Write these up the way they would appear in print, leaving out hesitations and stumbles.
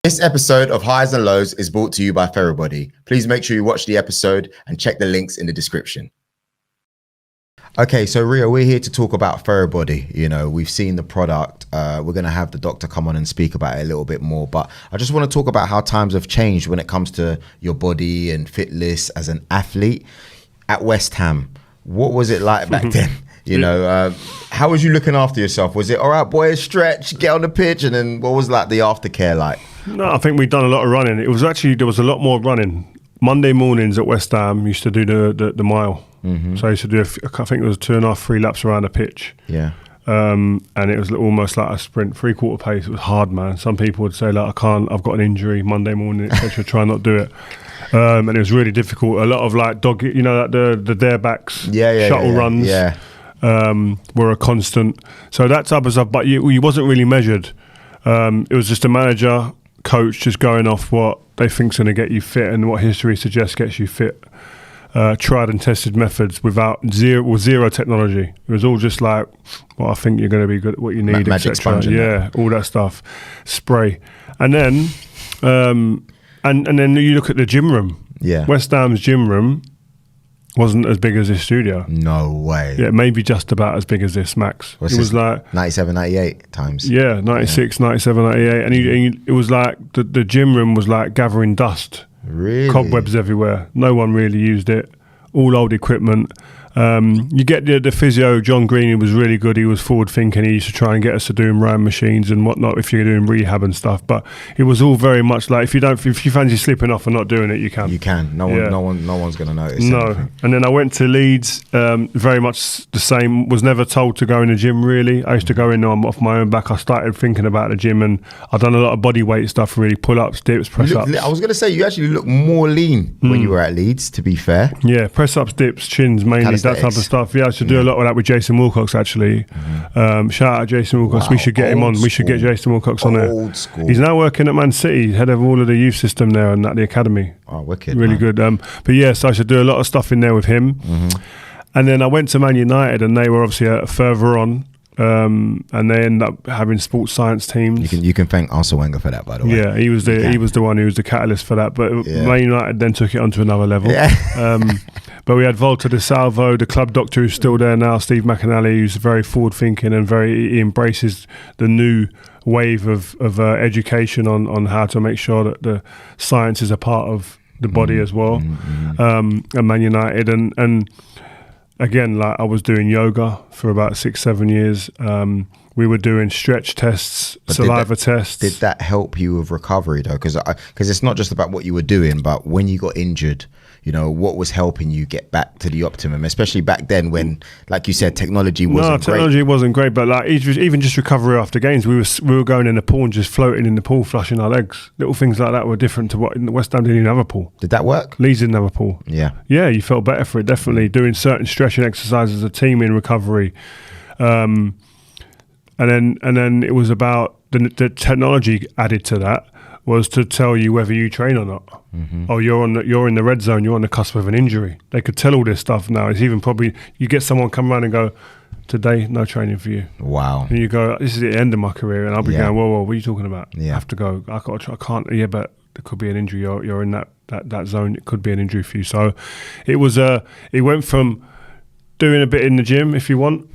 This episode of Highs and Lows is brought to you by Therabody. Please make sure you watch the episode and check the links in the description. Okay, so Rio, we're here to talk about Therabody. You know, we've seen the product. We're going to have the doctor come on and speak about it a little bit more. But I just want to talk about how times have changed when it comes to your body and fitness as an athlete. At West Ham, what was it like back then? You know, how was you looking after yourself? Was it, all right, boys, stretch, get on the pitch? And then what was like the aftercare like? No, I think we'd done a lot of running. It was actually, there was a lot more running. Monday mornings at West Ham, used to do the mile. Mm-hmm. So I used to do, I think it was 2.5, 3 laps around the pitch. Yeah. And it was almost like a sprint, 3/4 pace. It was hard, man. Some people would say, like, I can't, I've got an injury Monday morning, etc. Try not do it. And it was really difficult. A lot of like dog, you know, like the darebacks, shuttle runs. Yeah. Were a constant. So that type of stuff, but you wasn't really measured. It was just a manager, coach just going off what they think's going to get you fit and what history suggests gets you fit. Tried and tested methods with zero technology. It was all just like, well, I think you're going to be good at what you need, magic sponge. Yeah, all that stuff. Spray. And then and then you look at the gym room. Yeah. West Ham's gym room wasn't as big as this studio. No way. Yeah, maybe just about as big as this, max. What's it this, was like 97, 98 times. Yeah, 96, 97, 98. And it was like the gym room was like gathering dust. Really? Cobwebs everywhere. No one really used it. All old equipment. You get the physio, John Green, he was really good. He was forward thinking. He used to try and get us to doing RAM machines and whatnot if you're doing rehab and stuff. But it was all very much like if you fancy slipping off and not doing it, you can. You can. No one's going to notice. No. Anything. And then I went to Leeds. Very much the same. Was never told to go in the gym really. I used to go in off my own back. I started thinking about the gym and I've done a lot of body weight stuff. Really, pull ups, dips, press ups. I was going to say you actually look more lean when you were at Leeds. To be fair. Yeah, press ups, dips, chins mainly. That type of stuff. Yeah, I should do a lot of that with Jason Wilcox actually. Shout out Jason Wilcox. Wow, we should get him on. We should get Jason Wilcox on there. Old school. He's now working at Man City, head of all of the youth system there and at the academy. Oh, wicked. Really good. But yeah, so I should do a lot of stuff in there with him. Mm-hmm. And then I went to Man Utd and they were obviously further on. And they end up having sports science teams. You can thank Arsene Wenger for that, by the way. Yeah, he was the one who was the catalyst for that. But Man Utd then took it onto another level. Yeah. But we had Volta de Salvo, the club doctor who's still there now, Steve McAnally, who's very forward thinking and he embraces the new wave of education on how to make sure that the science is a part of the body as well. Mm-hmm. And Man Utd and again, like I was doing yoga for about 6-7 years. We were doing stretch tests, saliva tests. Did that help you with recovery though? Because it's not just about what you were doing, but when you got injured, you know, what was helping you get back to the optimum, especially back then when, like you said, technology wasn't great. Technology wasn't great, but like even just recovery after games, we were going in the pool and just floating in the pool, flushing our legs. Little things like that were different to what in West Ham didn't even have a pool. Did that work? Leeds didn't have a pool. Yeah. Yeah, you felt better for it, definitely. Doing certain stretching exercises as a team in recovery. And then it was about the technology added to that was to tell you whether you train or not. Mm-hmm. Oh, you're in the red zone. You're on the cusp of an injury. They could tell all this stuff now. It's even probably you get someone come around and go, today no training for you. Wow. And you go, this is the end of my career, and I'll be going, whoa, what are you talking about? Yeah. I have to go. I can't. Yeah, but there could be an injury. You're in that zone. It could be an injury for you. So it was it went from doing a bit in the gym if you want.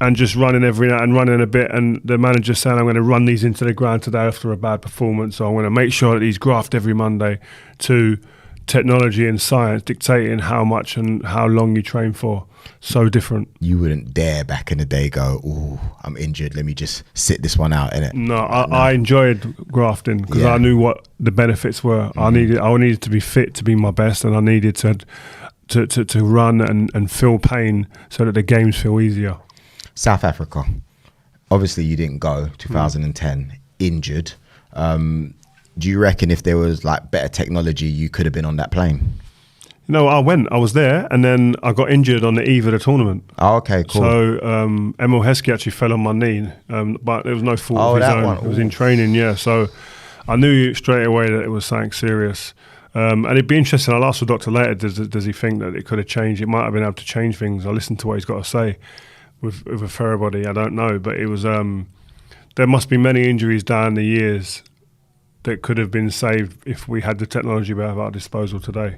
And just running every night and running a bit, and the manager saying, I'm going to run these into the ground today after a bad performance, so I'm going to make sure that these graft every Monday, to technology and science dictating how much and how long you train for. So different. You wouldn't dare back in the day go, oh, I'm injured, let me just sit this one out, innit? No, I enjoyed grafting because I knew what the benefits were. Mm-hmm. I needed to be fit to be my best, and I needed to run and feel pain so that the games feel easier. South Africa, obviously you didn't go 2010 injured. Do you reckon if there was like better technology you could have been on that plane? No, I was there, and then I got injured on the eve of the tournament. Oh, okay, cool. So Emil Heskey actually fell on my knee, but there was no fault of his own. It was in training, yeah. So I knew straight away that it was something serious. And it'd be interesting, I'll ask the doctor later, does he think that it could have changed? It might have been able to change things. I listened to what he's got to say. With a Therabody, I don't know, but it was there must be many injuries down the years that could have been saved if we had the technology we have at our disposal today.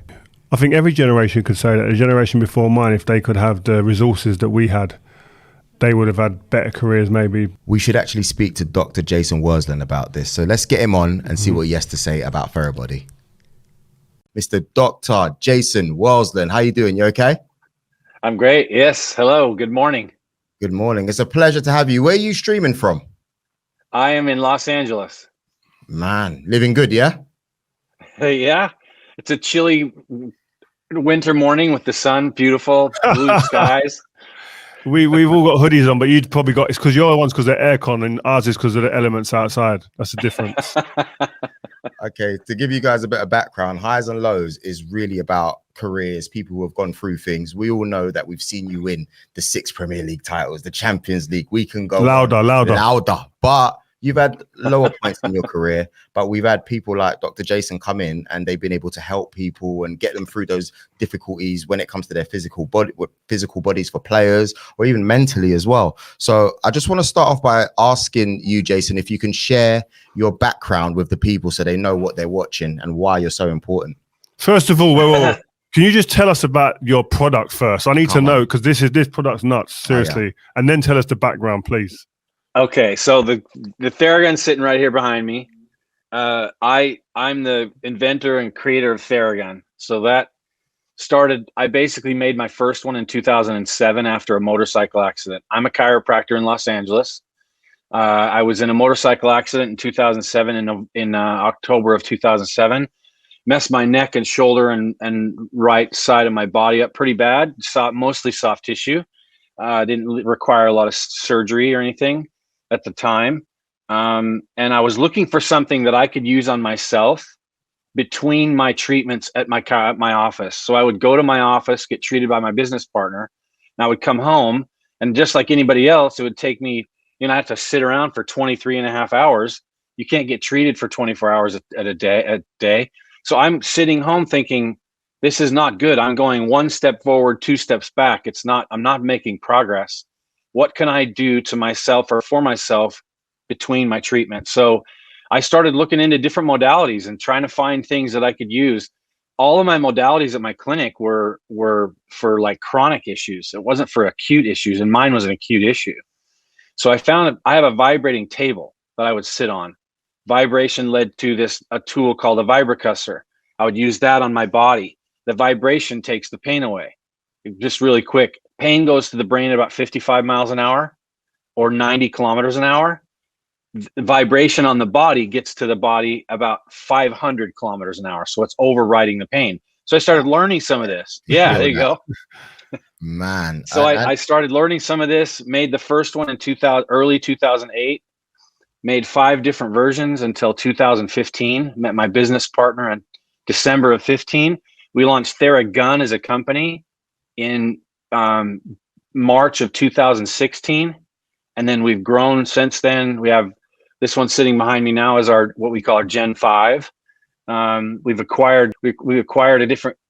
I think every generation could say that. A generation before mine, if they could have the resources that we had, they would have had better careers maybe. We should actually speak to Dr. Jason Wersland about this. So let's get him on and see what he has to say about Therabody. Mr. Dr. Jason Wersland, how you doing? You okay? I'm great. Yes. Hello. Good morning. Good morning. It's a pleasure to have you. Where are you streaming from? I am in Los Angeles. Man, living good, yeah? Yeah. It's a chilly winter morning with the sun, beautiful blue skies. We've all got hoodies on, but you'd probably got, it's because your one's because they're aircon and ours is because of the elements outside. That's the difference. Okay, to give you guys a bit of background, Highs and Lows is really about careers, people who have gone through things. We all know that we've seen you win the 6 Premier League titles, the Champions League. We can go louder. But you've had lower points in your career, but we've had people like Dr. Jason come in and they've been able to help people and get them through those difficulties when it comes to their physical bodies for players or even mentally as well. So I just want to start off by asking you, Jason, if you can share your background with the people so they know what they're watching and why you're so important. First of all, can you just tell us about your product first? I need to know because this product's nuts, seriously. Oh, yeah. And then tell us the background, please. Okay, so the Theragun's sitting right here behind me. I'm the inventor and creator of Theragun. So that started, I basically made my first one in 2007 after a motorcycle accident. I'm a chiropractor in Los Angeles. I was in a motorcycle accident in 2007 in October of 2007. Messed my neck and shoulder and right side of my body up pretty bad. Mostly soft tissue. Didn't require a lot of surgery or anything at the time. And I was looking for something that I could use on myself between my treatments at my office. So I would go to my office, get treated by my business partner, and I would come home, and just like anybody else, it would take me, I have to sit around for 23 and a half hours. You can't get treated for 24 hours a day. So I'm sitting home thinking, this is not good. I'm going 1 step forward, 2 steps back. I'm not making progress. What can I do to myself or for myself between my treatment? So I started looking into different modalities and trying to find things that I could use. All of my modalities at my clinic were for like chronic issues. It wasn't for acute issues, and mine was an acute issue. So I found I have a vibrating table that I would sit on. Vibration led to a tool called a vibracussor. I would use that on my body. The vibration takes the pain away. Just really quick. Pain goes to the brain at about 55 miles an hour or 90 kilometers an hour. The vibration on the body gets to the body about 500 kilometers an hour. So it's overriding the pain. So I started learning some of this. Yeah, there you go. Man. So I started learning some of this, made the first one in early 2008, made 5 different versions until 2015, met my business partner in December of 15. We launched Theragun as a company in March of 2016, and then we've grown since then. We have this one sitting behind me now is what we call our Gen 5. We've acquired a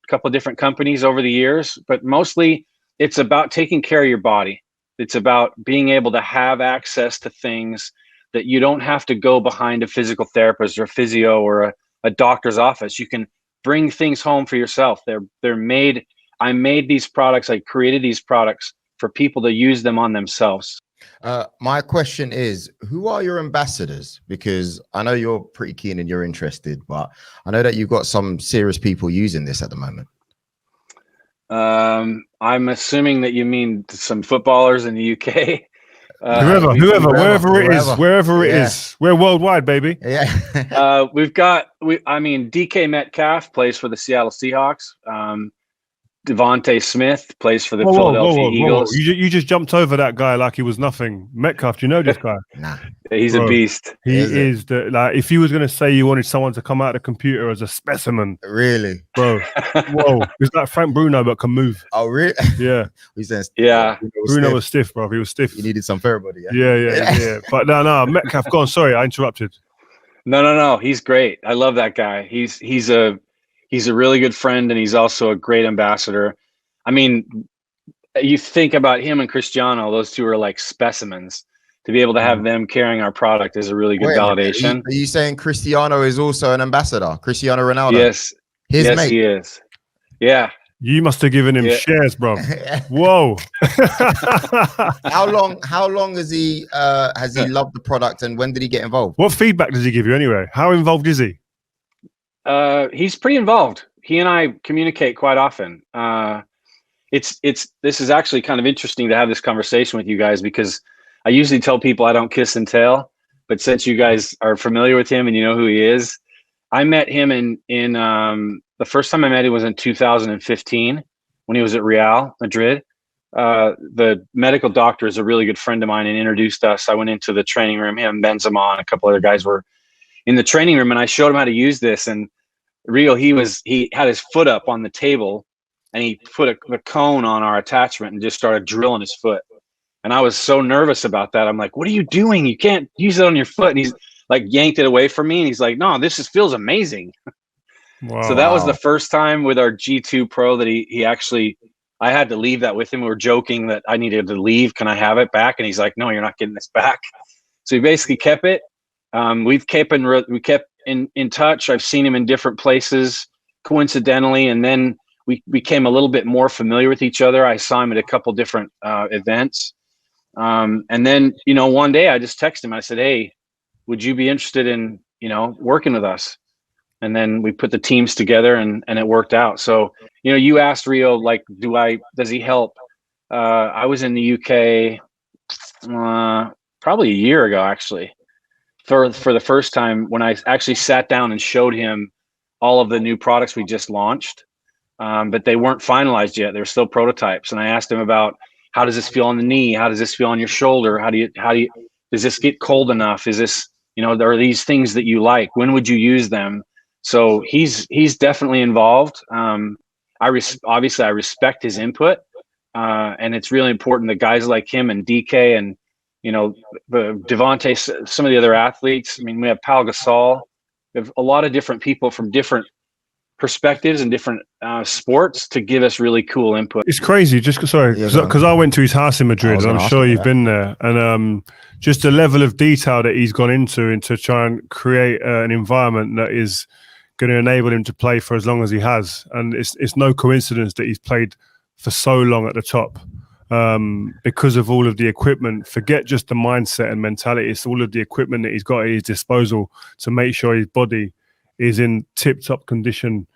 couple of different companies over the years, but mostly it's about taking care of your body. It's about being able to have access to things that you don't have to go behind a physical therapist or a physio or a doctor's office. You can bring things home for yourself. They're made. I made these products. I created these products for people to use them on themselves. My question is, who are your ambassadors? Because I know you're pretty keen and you're interested, but I know that you've got some serious people using this at the moment. I'm assuming that you mean some footballers in the UK. Wherever it is, we're worldwide, baby. Yeah. DK Metcalf plays for the Seattle Seahawks. Devontae Smith plays for the Philadelphia Eagles. You just jumped over that guy like he was nothing. Metcalf, do you know this guy? Nah. He's a beast. He is if you was going to say you wanted someone to come out of the computer as a specimen. Really? Bro. Whoa. He's like Frank Bruno, but can move. Oh, really? Yeah. Yeah. Bruno was stiff, bro. He was stiff. You needed some Therabody. Yeah. But no, Metcalf, go on. Sorry, I interrupted. No. He's great. I love that guy. He's a really good friend, and he's also a great ambassador. I mean, you think about him and Cristiano; those two are like specimens. to be able to have them carrying our product is a really good validation. Are you saying Cristiano is also an ambassador? Cristiano Ronaldo? Yes. His yes, mate? he is. Yeah. You must have given him shares, bro. Whoa. How long has he loved the product, and when did he get involved? What feedback does he give you anyway? How involved is he? He's pretty involved. He and I communicate quite often. This is actually kind of interesting to have this conversation with you guys, because I usually tell people I don't kiss and tell, but since you guys are familiar with him and you know who he is, I met him in the first time I met him was in 2015 when he was at Real Madrid. The medical doctor is a really good friend of mine and introduced us. I went into the training room. Him, Benzema, and a couple other guys were in the training room, and I showed him how to use this. And Rio, he had his foot up on the table, and he put a cone on our attachment and just started drilling his foot. And I was so nervous about that. I'm like, "What are you doing? You can't use it on your foot." And he's like, yanked it away from me, and he's like, "No, this feels amazing." Wow. So that was the first time with our G2 Pro that he actually, I had to leave that with him. We were joking that I needed to leave. Can I have it back? And he's like, "No, you're not getting this back." So he basically kept it. We kept in touch. I've seen him in different places coincidentally, and then we became a little bit more familiar with each other. I saw him at a couple different events, and then one day I just texted him. I said, "Hey, would you be interested in working with us?" And then we put the teams together, and it worked out. So you asked Rio, like, does he help? I was in the UK probably a year ago, actually, for the first time, when I actually sat down and showed him all of the new products we just launched, but they weren't finalized yet. They were still prototypes. And I asked him about, how does this feel on the knee? How does this feel on your shoulder? How do you does this get cold enough? Is this, are these things that you like? When would you use them? So he's definitely involved. Obviously I respect his input, and it's really important that guys like him and DK and Devontae, some of the other athletes. I mean, we have Pau Gasol. We have a lot of different people from different perspectives and different sports to give us really cool input. It's crazy. Because I went to his house in Madrid, and I'm sure you've been there, and just the level of detail that he's gone into try and create an environment that is going to enable him to play for as long as he has. And it's no coincidence that he's played for so long at the top, because of all of the equipment. Forget just the mindset and mentality. It's all of the equipment that he's got at his disposal to make sure his body is in tip-top condition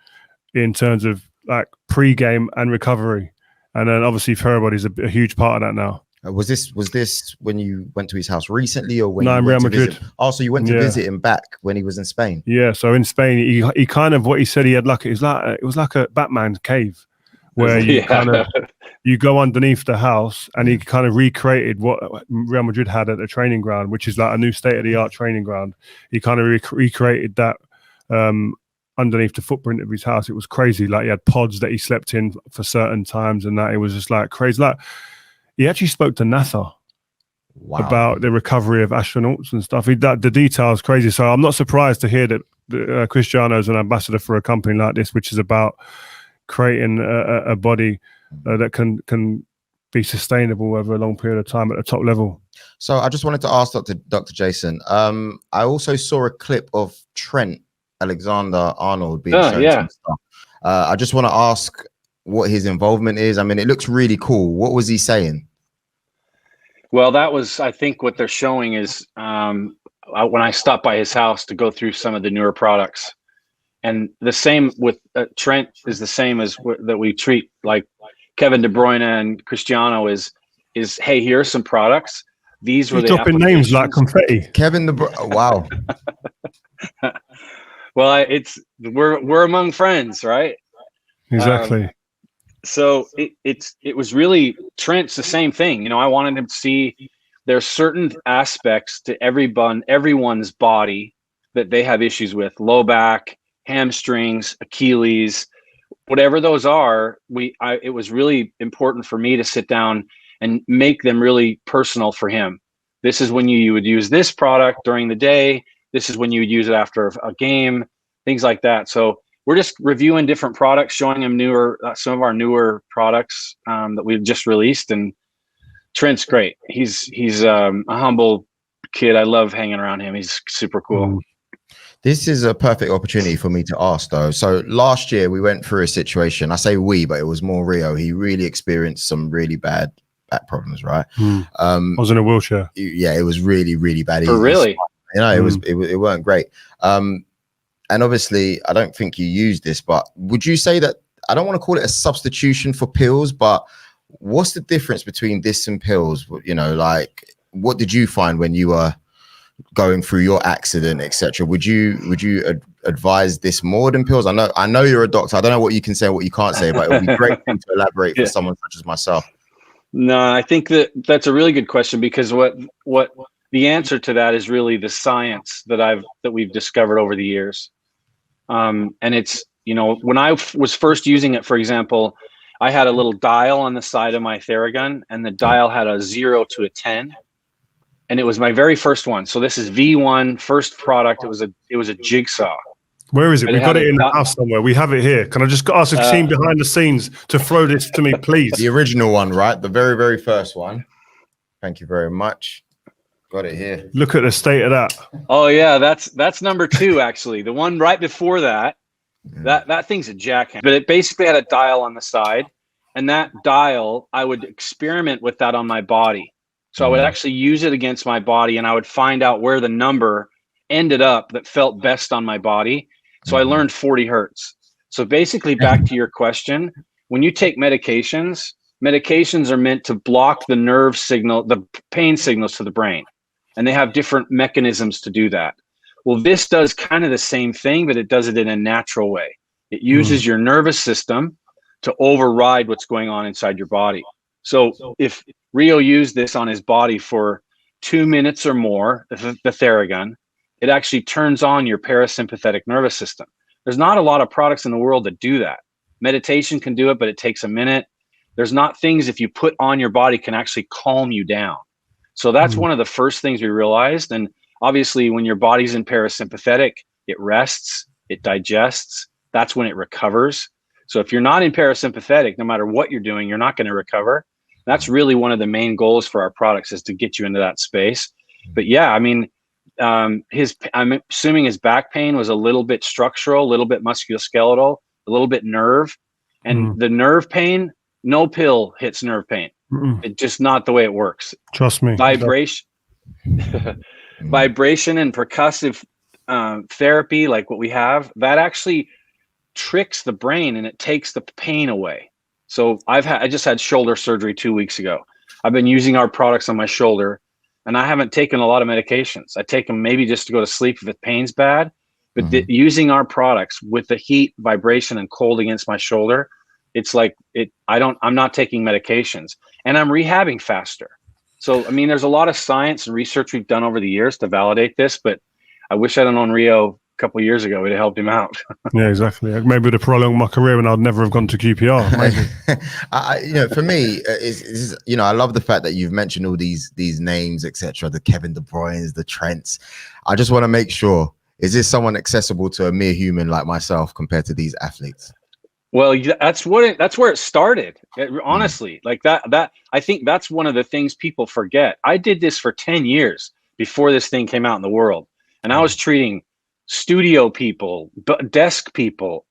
in terms of like pre-game and recovery. And then obviously Therabody is a huge part of that now. Was this when you went to his house recently, or when? No, you in went Real to Madrid. visit? Oh, so you went to visit him back when he was in Spain? Yeah, so in Spain, he kind of, what he said, he had like, it was like a Batman cave, where you go underneath the house, and he kind of recreated what Real Madrid had at the training ground, which is like a new state-of-the-art training ground. He kind of recreated that underneath the footprint of his house. It was crazy. Like, he had pods that he slept in for certain times, and that it was just like crazy. Like, he actually spoke to NASA about the recovery of astronauts and stuff. The details crazy. So I'm not surprised to hear that Cristiano is an ambassador for a company like this, which is about creating a body that can be sustainable over a long period of time at the top level. So I just wanted to ask Dr. Jason. I also saw a clip of Trent Alexander-Arnold being shown some stuff. I just want to ask what his involvement is. I mean, it looks really cool. What was he saying? Well, that was, I think what they're showing is when I stopped by his house to go through some of the newer products. And the same with Trent is the same as that we treat like Kevin De Bruyne and Cristiano is, hey, here are some products. These were the dropping names like confetti. Kevin De Bruyne. Wow. Well, we're among friends, right? Exactly. So it was really, Trent's the same thing. I wanted him to see there's certain aspects to everyone's body that they have issues with: low back, hamstrings, Achilles, whatever those are. It was really important for me to sit down and make them really personal for him. This is when you would use this product during the day. This is when you would use it after a game, things like that. So we're just reviewing different products, showing him some of our newer products that we've just released, and Trent's great. He's a humble kid. I love hanging around him. He's super cool. This is a perfect opportunity for me to ask, though. So last year we went through a situation. I say we, but it was more Rio. He really experienced some really bad back problems, right? I was in a wheelchair. Yeah, it was really, really bad. Really? You know, it weren't great. And obviously, I don't think you use this, but would you say that, I don't want to call it a substitution for pills, but what's the difference between this and pills? You know, like, what did you find when you were going through your accident, etc.? Would you advise this more than pills? I know you're a doctor. I don't know what you can say and what you can't say, but it would be great to elaborate for someone such as myself. No, I think that's a really good question, because what the answer to that is really the science that we've discovered over the years. And it's, you know, when I was first using it, for example, I had a little dial on the side of my Theragun, and the dial had a 0 to a 10. And it was my very first one. So this is V1, first product. It was a jigsaw. Where is it? We've got it in the house somewhere. We have it here. Can I just ask a team behind the scenes to throw this to me, please? The original one, right? The very, very first one. Thank you very much. Got it here. Look at the state of that. Oh yeah, that's number 2, actually. The one right before that, that thing's a jackhammer. But it basically had a dial on the side, and that dial, I would experiment with that on my body. So I would actually use it against my body, and I would find out where the number ended up that felt best on my body. So I learned 40 hertz. So basically, back to your question, when you take medications are meant to block the nerve signal, the pain signals to the brain, and they have different mechanisms to do that. Well, this does kind of the same thing, but it does it in a natural way. It uses your nervous system to override what's going on inside your body. So if Rio used this on his body for 2 minutes or more, the Theragun, it actually turns on your parasympathetic nervous system. There's not a lot of products in the world that do that. Meditation can do it, but it takes a minute. There's not things if you put on your body can actually calm you down. So that's one of the first things we realized. And obviously, when your body's in parasympathetic, it rests, it digests. That's when it recovers. So if you're not in parasympathetic, no matter what you're doing, you're not going to recover. That's really one of the main goals for our products, is to get you into that space. But yeah, I mean, I'm assuming his back pain was a little bit structural, a little bit musculoskeletal, a little bit nerve. And the nerve pain, no pill hits nerve pain. It's just not the way it works. Trust me. Vibration and percussive therapy, like what we have, that actually tricks the brain and it takes the pain away. So I just had shoulder surgery 2 weeks ago. I've been using our products on my shoulder, and I haven't taken a lot of medications. I take them maybe just to go to sleep if the pain's bad, but using our products with the heat, vibration, and cold against my shoulder, it's like I'm not taking medications, and I'm rehabbing faster. So, I mean, there's a lot of science and research we've done over the years to validate this, but I wish I'd have known Rio a couple of years ago, we'd have helped him out. Yeah, exactly. Maybe would have prolonged my career and I'd never have gone to QPR. You know, for me, you know, I love the fact that you've mentioned all these names, etc. The Kevin De Bruynes, the Trents. I just want to make sure, is this someone accessible to a mere human like myself compared to these athletes? Well, that's where it started. Honestly, like that. I think that's one of the things people forget. I did this for 10 years before this thing came out in the world, and I was treating studio people, desk people,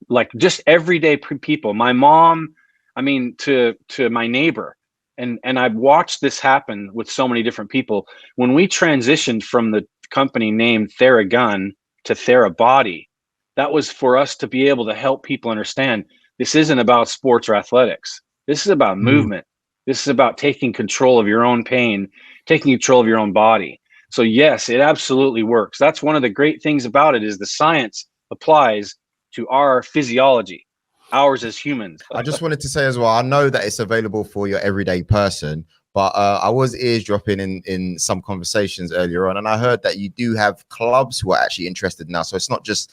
like just everyday people. My mom, I mean, to my neighbor, and I've watched this happen with so many different people. When we transitioned from the company named Theragun to Therabody, that was for us to be able to help people understand this isn't about sports or athletics. This is about movement. This is about taking control of your own pain, taking control of your own body. So yes, it absolutely works. That's one of the great things about it, is the science applies to our physiology, ours as humans. I just wanted to say as well, I know that it's available for your everyday person, but I was eavesdropping in some conversations earlier on, and I heard that you do have clubs who are actually interested now. So it's not just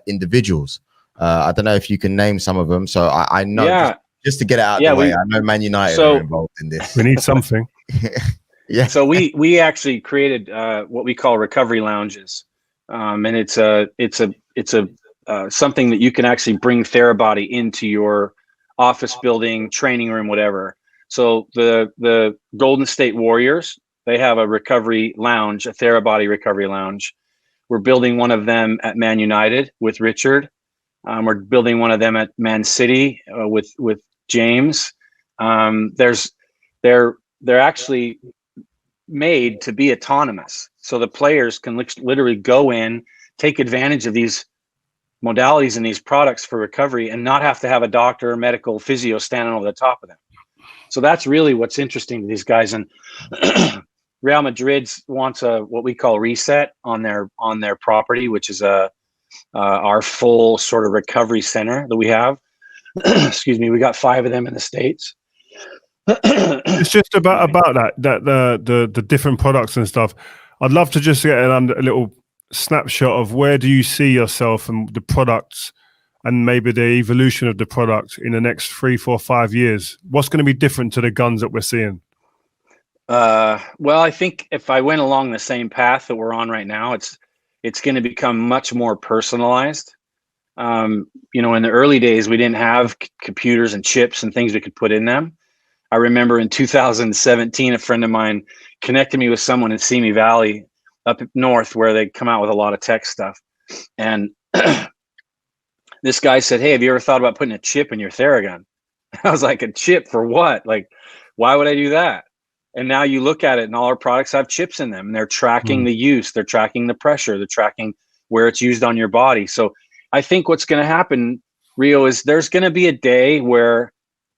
individuals. I don't know if you can name some of them. So I know, just to get it out of the way, I know Man Utd are involved in this. We need something. Yeah. So we actually created what we call recovery lounges, and it's something that you can actually bring Therabody into your office building, training room, whatever. So the Golden State Warriors, they have a recovery lounge, a Therabody recovery lounge. We're building one of them at Man Utd with Richard. We're building one of them at Man City with James. They're actually made to be autonomous, so the players can literally go in, take advantage of these modalities and these products for recovery, and not have to have a doctor or medical physio standing over the top of them. So that's really what's interesting to these guys. And Real Madrid wants what we call reset on their property, which is our full sort of recovery center that we have. Excuse me, we got 5 of them in the States. It's just about that the different products and stuff. I'd love to just get a little snapshot of where do you see yourself and the products, and maybe the evolution of the product in the next 3, 4, 5 years. What's going to be different to the guns that we're seeing? Well, I think if I went along the same path that we're on right now, it's going to become much more personalized. In the early days, we didn't have computers and chips and things we could put in them. I remember in 2017, a friend of mine connected me with someone in Simi Valley up north, where they come out with a lot of tech stuff. And this guy said, "Hey, have you ever thought about putting a chip in your Theragun?" I was like, "A chip for what? Like, why would I do that?" And now you look at it, and all our products have chips in them, and they're tracking the use, they're tracking the pressure, they're tracking where it's used on your body. So I think what's going to happen, Rio, is there's going to be a day where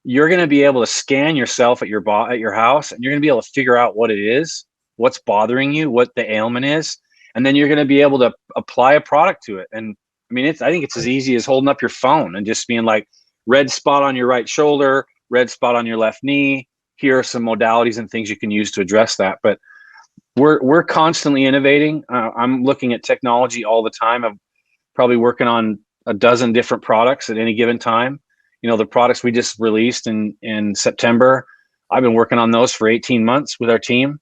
you're going to be able to scan yourself at your house, and you're going to be able to figure out what it is, what's bothering you, what the ailment is, and then you're going to be able to apply a product to it. And I mean, I think it's as easy as holding up your phone and just being like, red spot on your right shoulder, red spot on your left knee. Here are some modalities and things you can use to address that. But we're constantly innovating. I'm looking at technology all the time. I'm probably working on a dozen different products at any given time. The products we just released in September, I've been working on those for 18 months with our team.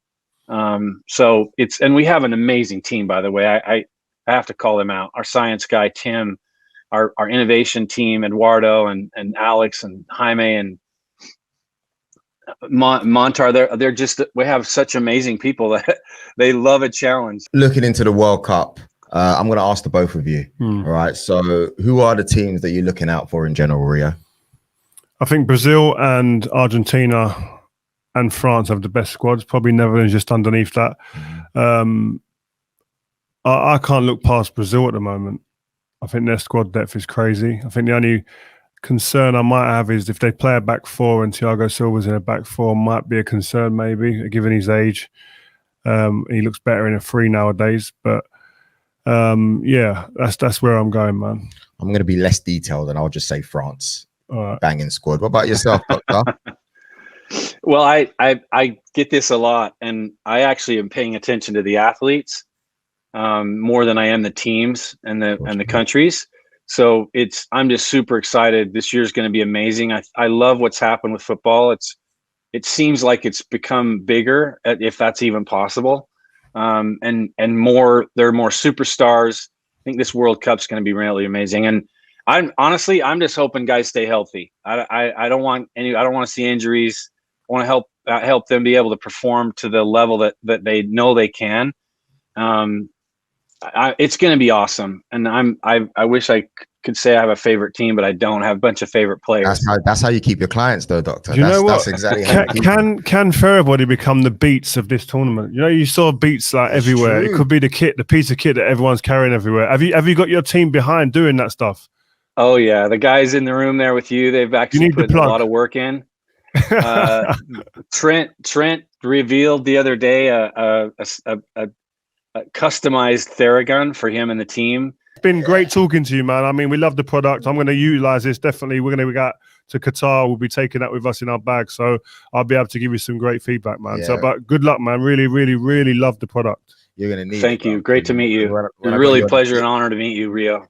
So and we have an amazing team, by the way. I have to call them out. Our science guy, Tim, our innovation team, Eduardo and Alex and Jaime and Montar, they're just, we have such amazing people that they love a challenge. Looking into the World Cup, I'm going to ask the both of you. All right. So who are the teams that you're looking out for in general, Rio? I think Brazil and Argentina and France have the best squads. Probably Netherlands just underneath that. I can't look past Brazil at the moment. I think their squad depth is crazy. I think the only concern I might have is if they play a back 4 and Thiago Silva's in a back 4, might be a concern maybe, given his age. He looks better in a 3 nowadays. But yeah, that's where I'm going, man. I'm going to be less detailed and I'll just say France. All right. Banging squad. What about yourself, Doctor? Well, I get this a lot, and I actually am paying attention to the athletes more than I am the teams and the countries. So I'm just super excited. This year's going to be amazing. I love what's happened with football. It seems like it's become bigger, if that's even possible. And more, there are more superstars. I think this World Cup's going to be really amazing. And I'm just hoping guys stay healthy. I don't want to see injuries. I want to help them be able to perform to the level that they know they can. It's going to be awesome. And I wish I could say I have a favorite team, but I don't. Have a bunch of favorite players. That's how you keep your clients, though, Doctor. You know what? That's exactly how can Therabody become the Beats of this tournament? You saw Beats like everywhere. True. It could be the piece of kit that everyone's carrying everywhere. Have you got your team behind doing that stuff? Oh yeah, the guys in the room there with you, they've actually put a lot of work in. Trent revealed the other day a customized Theragun for him and the team. It's been great talking to you, man. I mean, we love the product. I'm going to utilize this. Definitely, we're going to go to Qatar. We'll be taking that with us in our bag. So I'll be able to give you some great feedback, man. Yeah. So, but good luck, man. Really, really, really love the product. You're going to need Thank you. Great to meet you. It's really a pleasure and honor to meet you, Rio.